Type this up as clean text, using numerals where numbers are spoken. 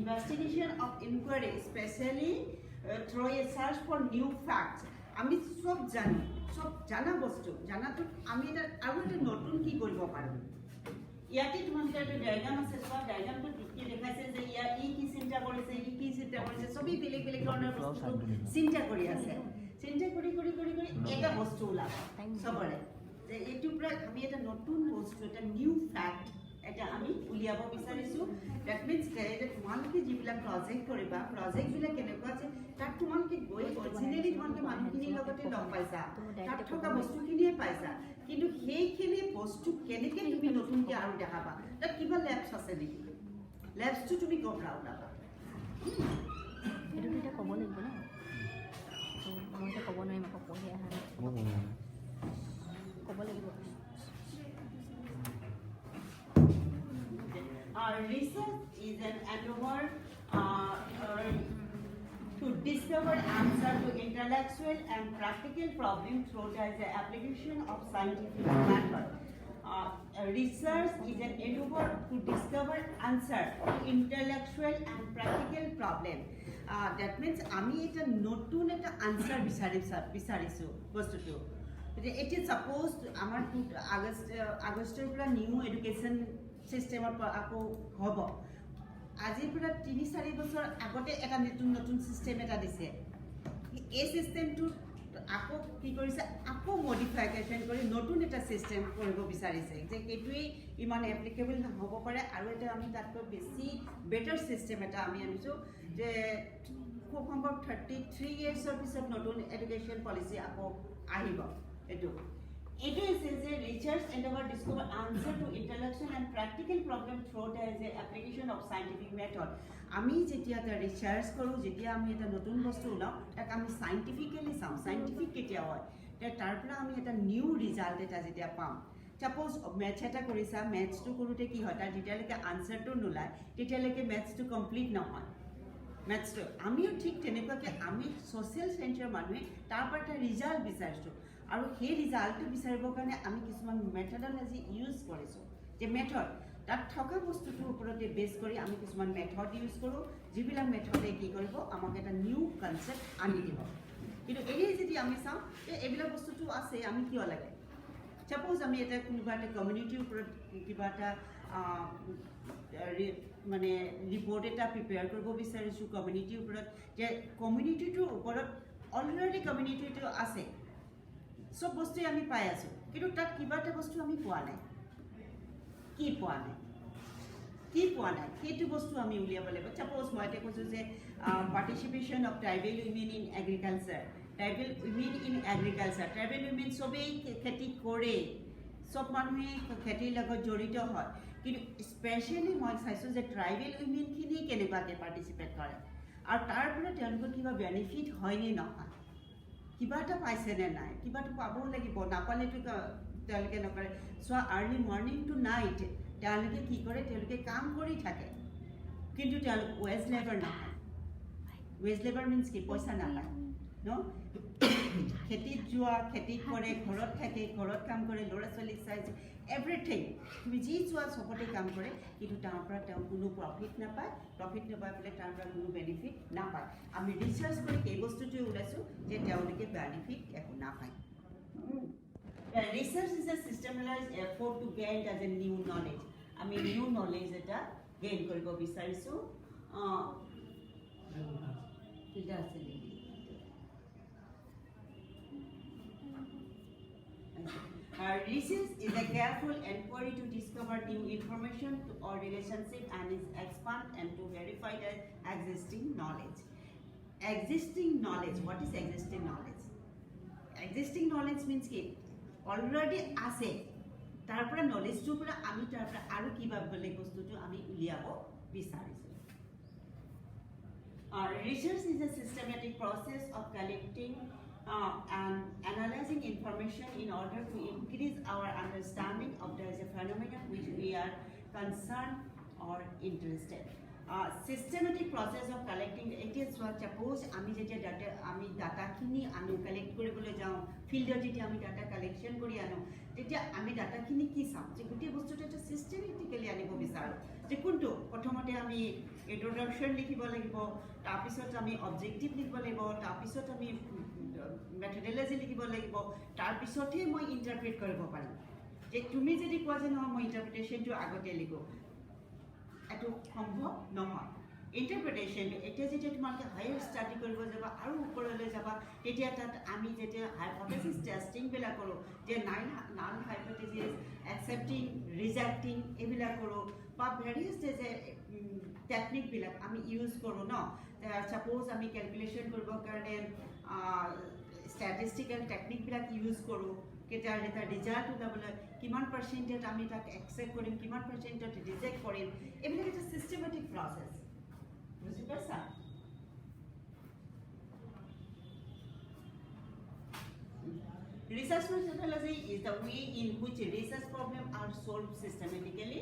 investigation of inquiry, especially through a search for new facts. আমি সব জানি, সব জানা বস্তু জানাটো আমি এটা আৰু এটা নতুন কি কৰিব পাৰোঁ। ইয়াতে তোমালোকে এটা ডায়াগ্ৰাম আছে, চোৱা ডায়াগ্ৰামটো কি দেখাইছে যে ইয়াৰ কি চিন্তা কৰিছে, কি চিন্তা কৰিছে, চবেই বেলেগ বেলেগ ধৰণৰ বস্তু চিন্তা কৰি আছে। চিন্তা কৰি কৰি কৰি কৰি এটা বস্তু ওলাব চবৰে যে এইটোৰ পৰা আমি এটা নতুন বস্তু, এটা নিউ ফেক্ট এটা আমি উলিয়াব বিচাৰিছোঁ। ডেট মিনছ তোমালোকে যিবিলাক প্ৰজেক্ট কৰিবা, প্ৰজেক্টবিলাক কেনেকুৱা আছে তাত তোমালোকে গৈ অৰিজিনেলি তোমালোকে মানুহখিনিৰ লগতে লগ পাইছা, তাত থকা বস্তুখিনিয়ে পাইছা, কিন্তু সেইখিনি বস্তু কেনেকৈ তুমি নতুনকৈ আৰু দেখাবা, তাত কিবা লেবছ আছে নেকি? লেবছটো তুমি ক'ৰ পৰা ওলাবা? এইটো এতিয়া ক'ব লাগিব ন, মই এতিয়া ক'ব নোৱাৰিম, আকৌ পঢ়ি অহা ক'ব লাগিব। Research is an endeavor to discover answer to intellectual and practical problems through the application of scientific method. Research is an endeavor to discover answer to intellectual and practical problem. That means আমি এটা নতুন এটা answer বিচাৰিছোঁ বস্তুটো। এতিয়া suppose আমাৰ আগষ্টৰ পৰা নিউ এডুকেশ্যন চিষ্টেমত আকৌ হ'ব। আজিৰ পৰা ৩-৪ বছৰ আগতে এটা নতুন নতুন চিষ্টেম এটা দিছে। এই চিষ্টেমটো আকৌ কি কৰিছে, আকৌ মডিফিকেশ্যন কৰি নতুন এটা চিষ্টেম কৰিব বিচাৰিছে যে সেইটোৱেই ইমান এপ্লিকেবল নহ'ব পাৰে, আৰু এটা আমি তাতকৈ বেছি বেটাৰ চিষ্টেম এটা আমি আনিছোঁ যে খুব সম্ভৱ 33 ইয়াৰ্ছৰ পিছত নতুন এডুকেশ্যন পলিচি আকৌ আহিব। এইটো হৈছে যে research and discover answer to intellectual and practical problem through the application of scientific method. আমি যেতিয়া এটা ৰিচাৰ্চ কৰোঁ, যেতিয়া আমি এটা নতুন বস্তু ওলাওঁ, তাক আমি চাইণ্টিফিকেলি চাওঁ। চাইণ্টিফিক কেতিয়া হয়, তাৰ পৰা আমি এটা নিউ ৰিজাল্ট এটা যেতিয়া পাম। চাপ'জ মেথছ এটা কৰিছা, মেথছটো কৰোঁতে কি হয়, তাৰ যেতিয়ালৈকে আনচাৰটো নোলায় তেতিয়ালৈকে মেথছটো কমপ্লিট নহয়। মেথছটো আমিও ঠিক তেনেকুৱাকৈ আমি ছ'চিয়েল চায়েন্সৰ মানুহে তাৰ পৰা এটা ৰিজাল্ট বিচাৰিছোঁ, আৰু সেই ৰিজাল্টটো বিচাৰিবৰ কাৰণে আমি কিছুমান মেথডলজি ইউজ কৰিছোঁ। যে মেথড তাত থকা বস্তুটোৰ ওপৰতে বেছ কৰি আমি কিছুমান মেথড ইউজ কৰোঁ, যিবিলাক মেথডে কি কৰিব, আমাক এটা নিউ কনচেপ্ট আনি দিব। কিন্তু এনেই যদি আমি চাওঁ যে এইবিলাক বস্তুটো আছে, আমি কিয় লাগে? চাপ'জ আমি এটা কোনোবা এটা কমিউনিটিৰ ওপৰত কিবা এটা মানে ৰিপৰ্ট এটা প্ৰিপেয়াৰ কৰিব বিচাৰিছোঁ কমিউনিটিৰ ওপৰত, যে কমিউনিটিটোৰ ওপৰত অলৰেডি কমিউনিটিটো আছে, সব বস্তুৱে আমি পাই আছোঁ, কিন্তু তাত কিবা এটা বস্তু আমি পোৱা নাই। কি পোৱা নাই? কি পোৱা নাই সেইটো বস্তু আমি উলিয়াব লাগিব। চাপ'জ মই এতিয়া কৈছোঁ যে participation of tribal women in agriculture. Tribal women in agriculture, tribal women চবেই খেতি কৰে, সব মানুহে খেতিৰ লগত জড়িত হয়, কিন্তু স্পেচিয়েলি মই চাইছোঁ যে ট্ৰাইবেল উইমেনখিনি কেনেকুৱাকৈ পাৰ্টিচিপেট কৰে, আৰু তাৰ পৰা তেওঁলোকৰ কিবা বেনিফিট হয়নে নহয়, কিবা এটা পাইছেনে নাই, কিবা এটা পাবও লাগিব, নাপালেতো তেওঁলোকে নকৰে। চোৱা, আৰ্লি মৰ্ণিং টু নাইট তেওঁলোকে কি কৰে, তেওঁলোকে কাম কৰি থাকে, কিন্তু তেওঁলোক ৱেজ লেবাৰ নহয়। ৱেজ লেবাৰ মিনছ কি? পইচা নাপায় ন। খেতিত যোৱা, খেতি কৰে, ঘৰত থাকে, ঘৰত কাম কৰে, ল'ৰা ছোৱালীক চাইছে, এভৰিথিং তুমি যি চোৱা চবতে কাম কৰে, কিন্তু তাৰ পৰা তেওঁ কোনো প্ৰফিট নাপায়। প্ৰফিট নাপাই পেলাই তাৰ পৰা কোনো বেনিফিট নাপায়। আমি ৰিচাৰ্চ কৰি সেই বস্তুটোৱে ওলাইছোঁ যে তেওঁলোকে বেনিফিট একো নাপায়। Research is a systematize effort to gain as a new knowledge. আমি নিউ নলেজ এটা গেইন কৰিব বিচাৰিছোঁ। Research is a careful inquiry to discover new information or relationship and is expand and to verify the existing knowledge. Existing knowledge. What is existing knowledge? Existing knowledge means ki already ase. Tar pora knowledge to pora ami tar pora aru kiba bole bostu to ami uliabo bisarisu. Research is a systematic process of collecting and analyzing information in order to increase our understanding of the phenomenon which we are concerned or interested. systematic process of collecting. It is what suppose আমি যেতিয়া ডাটাখিনি আনো collect কৰিবলৈ যাওঁ ফিল্ডত যেতিয়া আমি data collection কৰি আনো তেতিয়া আমি ডাটাখিনি কি চাওঁ যে গোটেই বস্তুটো এটা চিষ্টেমেটিকেলি আনিব বিচাৰোঁ যে কোনটো প্ৰথমতে আমি ইন্ট্ৰডাকশ্যন লিখিব লাগিব তাৰপিছত আমি অবজেক্টিভ লিখিব লাগিব তাৰপিছত আমি মেথডলজি লিখিব লাগিব তাৰপিছতহে মই ইণ্টাৰপ্ৰেট কৰিব পাৰিম যে তুমি যদি কোৱা যে নহয় মই ইণ্টাৰপ্ৰিটেশ্যনটো আগতে লিখো এইটো সম্ভৱ নহয় ইণ্টাৰপ্ৰিটেশ্যনটো এতিয়া যেতিয়া তোমালোকে হায়াৰ ষ্টাডি কৰিব যাবা আৰু ওপৰলৈ যাবা তেতিয়া তাত আমি যেতিয়া হাইপথেচিছ টেষ্টিংবিলাক কৰোঁ যে নাল হাইপথেচিছ একচেপ্টিং ৰিজেক্টিং এইবিলাক কৰোঁ বা ভেৰিয়াছ যে টেকনিকবিলাক আমি ইউজ কৰোঁ ন ছাপ'জ আমি কেলকুলেশ্যন কৰিবৰ কাৰণে ষ্টেটিষ্টিকেল টেকনিকবিলাক ইউজ কৰোঁ কেতিয়া এটা ৰিজাল্ট ওলাবলৈ কিমান পাৰ্চেণ্টেজ আমি তাক একচেপ্ট কৰিম কিমান পাৰ্চেণ্টেজ ৰিজেক্ট কৰিম এইবিলাক এটা চিষ্টেমেটিক প্ৰচেছ বুজি পাইছা Research methodology is the way in which research problems are solved systematically